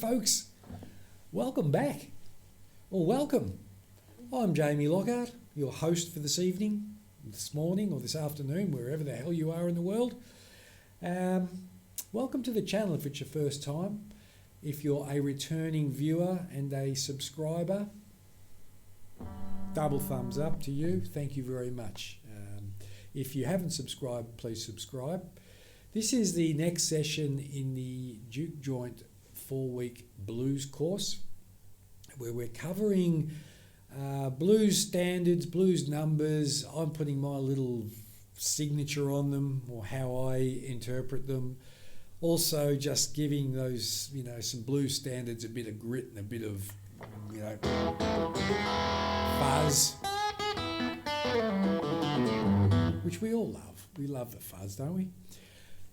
folks. Welcome back. Or welcome. I'm Jamie Lockhart, your host for this evening, this morning or this afternoon, wherever the hell you are in the world. Welcome to the channel if it's your first time. If you're a returning viewer and a subscriber, double thumbs up to you. Thank you very much. If you haven't subscribed, please subscribe. This is the next session in the Juke Joint 4-week blues course, where we're covering blues standards, blues numbers. I'm putting my little signature on them, or how I interpret them. Also just giving those, some blues standards a bit of grit and a bit of, fuzz, which we all love. We love the fuzz, don't we?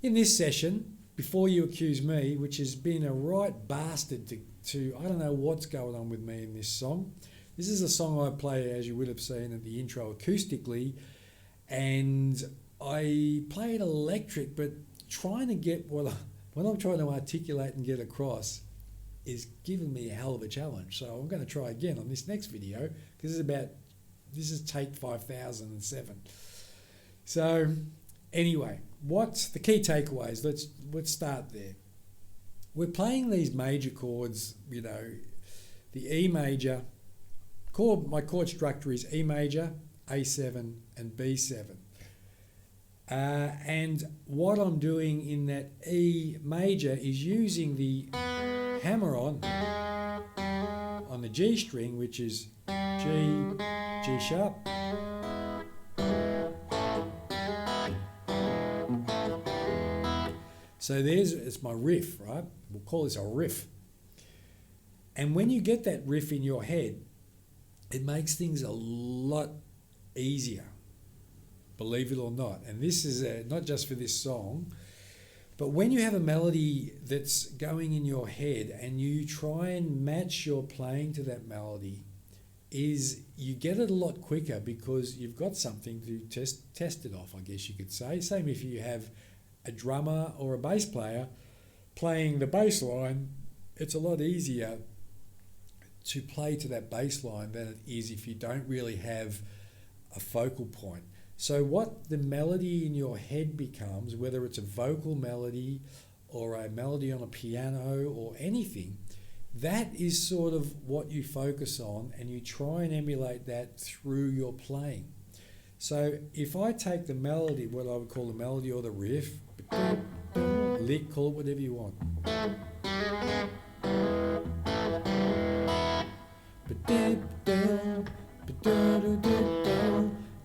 In this session, Before You Accuse Me, which has been a right bastard to I don't know what's going on with me in this song. This is a song I play, as you would have seen at the intro, acoustically, and I play it electric, but trying to get what I'm trying to articulate and get across is giving me a hell of a challenge. So I'm going to try again on this next video, because this is take 5007. So anyway, what's the key takeaways? Let's start there. We're playing these major chords, the E major. My chord structure is E major, A7 and B7. And what I'm doing in that E major is using the hammer on the G string, which is G, G sharp. So it's my riff, right? We'll call this a riff. And when you get that riff in your head, it makes things a lot easier, believe it or not. And this is not just for this song, but when you have a melody that's going in your head and you try and match your playing to that melody, you get it a lot quicker because you've got something to test it off, I guess you could say. Same if you have a drummer or a bass player playing the bass line, it's a lot easier to play to that bass line than it is if you don't really have a focal point. So what the melody in your head becomes, whether it's a vocal melody or a melody on a piano or anything, that is sort of what you focus on, and you try and emulate that through your playing. So if I take the melody, what I would call the melody or the riff, lick, call it whatever you want.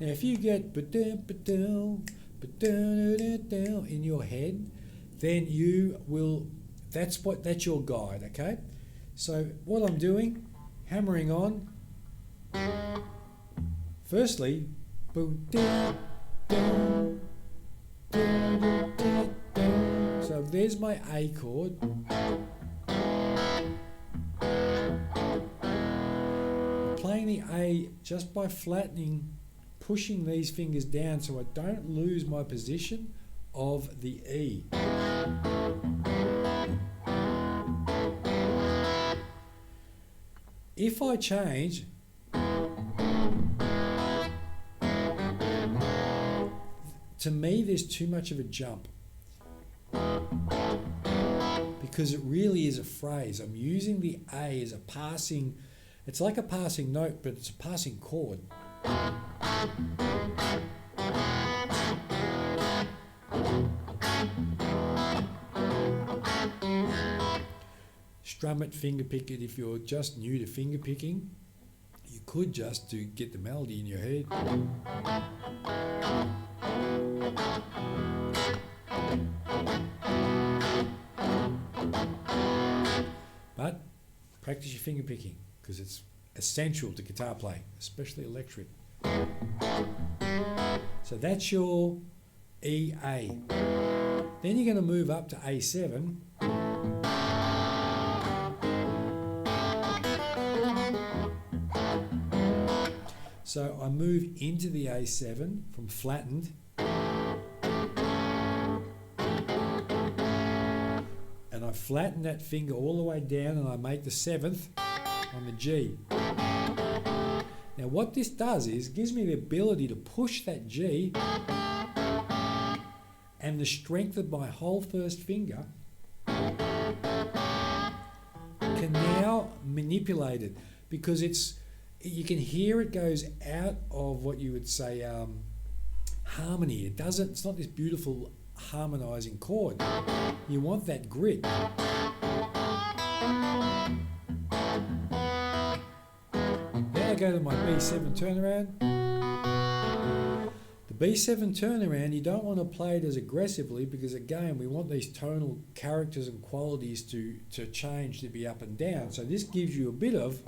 Now if you get in your head, then you will, that's your guide, okay? So what I'm doing, hammering on, firstly, so there's my A chord. I'm playing the A just by flattening, pushing these fingers down so I don't lose my position of the E. If I change, to me there's too much of a jump, because it really is a phrase. I'm using the A as a passing, it's like a passing note, but it's a passing chord. Strum it, finger pick it. If you're just new to finger picking, you could just get the melody in your head. But practice your finger picking, because it's essential to guitar playing, especially electric. So that's your E, A. Then you're going to move up to A7. So I move into the A7 from flattened, and I flatten that finger all the way down and I make the 7th on the G. Now what this does is gives me the ability to push that G, and the strength of my whole first finger can now manipulate it, because you can hear it goes out of what you would say harmony. It's not this beautiful harmonizing chord. You want that grit. Then I go to my B7 turnaround. The B7 turnaround, you don't want to play it as aggressively, because again, we want these tonal characters and qualities to change, to be up and down. So this gives you a bit of...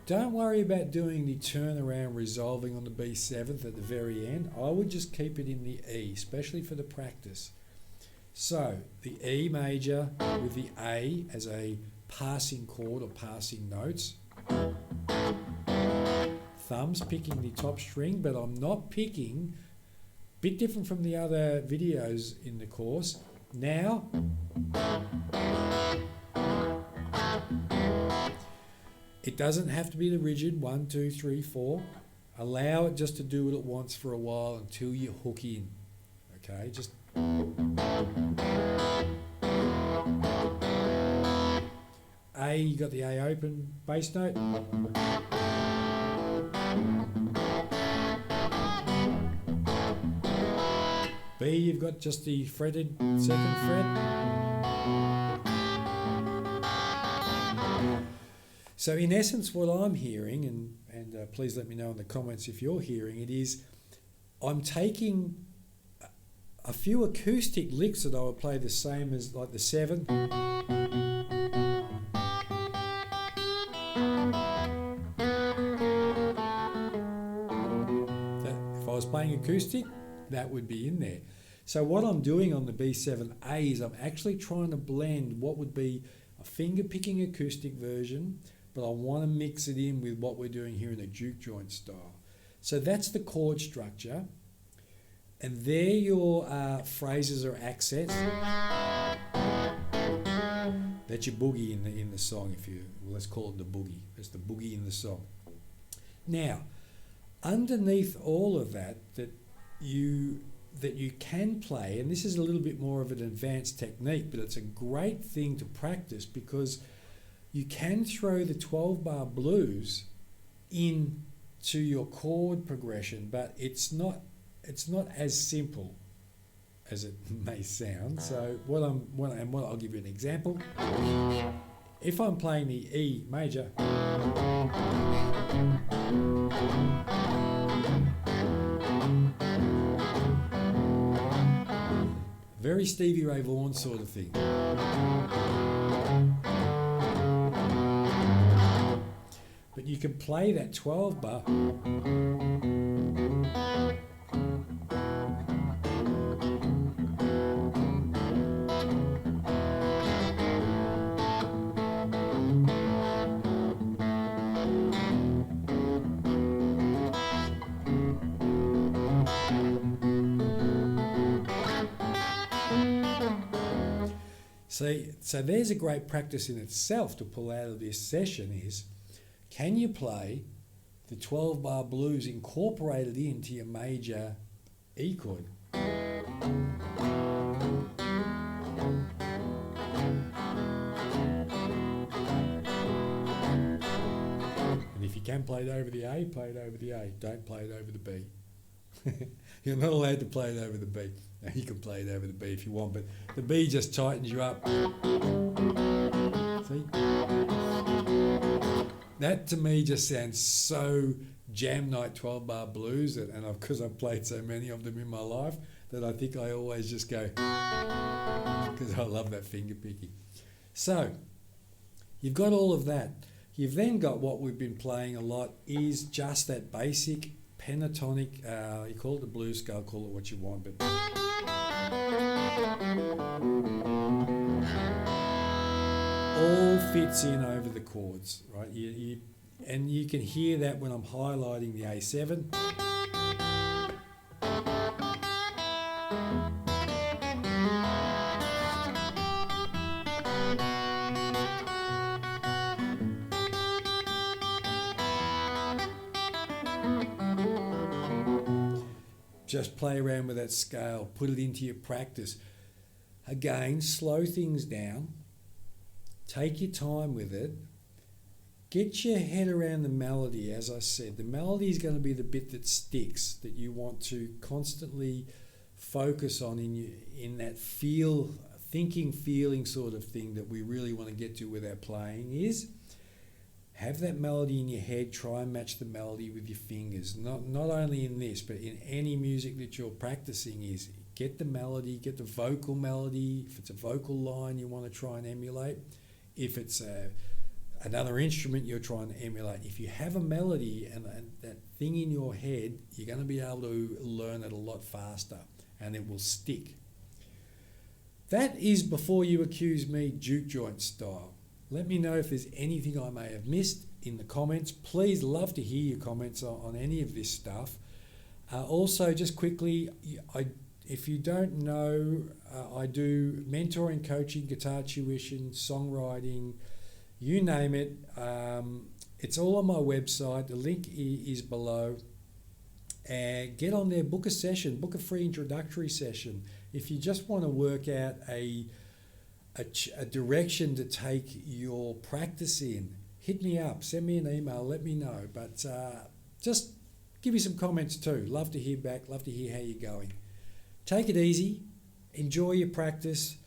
Don't worry about doing the turnaround resolving on the B7th at the very end. I would just keep it in the E, especially for the practice. So the E major with the A as a passing chord or passing notes. Thumbs picking the top string, but I'm not picking, a bit different from the other videos in the course. Now, it doesn't have to be the rigid 1, 2, 3, 4. Allow it just to do what it wants for a while until you hook in. Okay, just... A, you got the A open bass note. B, you've got just the fretted 2nd fret. So in essence, what I'm hearing, and please let me know in the comments if you're hearing it, is I'm taking a few acoustic licks that I would play the same as like the 7. If I was playing acoustic, that would be in there. So what I'm doing on the B7A is I'm actually trying to blend what would be a finger picking acoustic version, but I want to mix it in with what we're doing here in the juke joint style. So that's the chord structure. And there your phrases or accents that you boogie in the song. Let's call it the boogie. It's the boogie in the song. Now, underneath all of that you can play, and this is a little bit more of an advanced technique, but it's a great thing to practice, because you can throw the 12-bar blues into your chord progression, but it's not as simple as it may sound. So I'll give you an example. If I'm playing the E major, very Stevie Ray Vaughan sort of thing. But you can play that 12 bar So there's a great practice in itself to pull out of this session is, can you play the 12-bar blues incorporated into your major E chord? And if you can play it over the A, play it over the A. Don't play it over the B. You're not allowed to play it over the B. Now, you can play it over the B if you want, but the B just tightens you up. See? That to me just sounds so jam night 12-bar blues, and because I've played so many of them in my life, that I think I always just go, because I love that finger picking. So, you've got all of that. You've then got what we've been playing a lot is just that basic pentatonic, you call it the blues scale, call it what you want, but all fits in over the chords, right? And you can hear that when I'm highlighting the A7. Just play around with that scale, put it into your practice. Again, slow things down, take your time with it, get your head around the melody. As I said, the melody is going to be the bit that sticks, that you want to constantly focus on in that thinking, feeling sort of thing that we really want to get to with our playing is have that melody in your head, try and match the melody with your fingers. Not only in this, but in any music that you're practicing is get the melody, get the vocal melody. If it's a vocal line you want to try and emulate. If it's another instrument you're trying to emulate. If you have a melody and that thing in your head, you're going to be able to learn it a lot faster and it will stick. That is Before You Accuse Me, Juke Joint style. Let me know if there's anything I may have missed in the comments. Please, love to hear your comments on any of this stuff. Also, just quickly, if you don't know, I do mentoring, coaching, guitar tuition, songwriting, you name it. It's all on my website. The link is below. And get on there, book a session, book a free introductory session. If you just want to work out a direction to take your practice in, hit me up, send me an email, let me know. But just give me some comments too. Love to hear back, love to hear how you're going. Take it easy, enjoy your practice,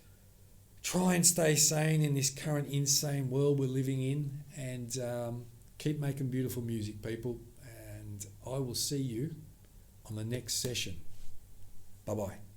try and stay sane in this current insane world we're living in, and keep making beautiful music, people. And I will see you on the next session. Bye-bye.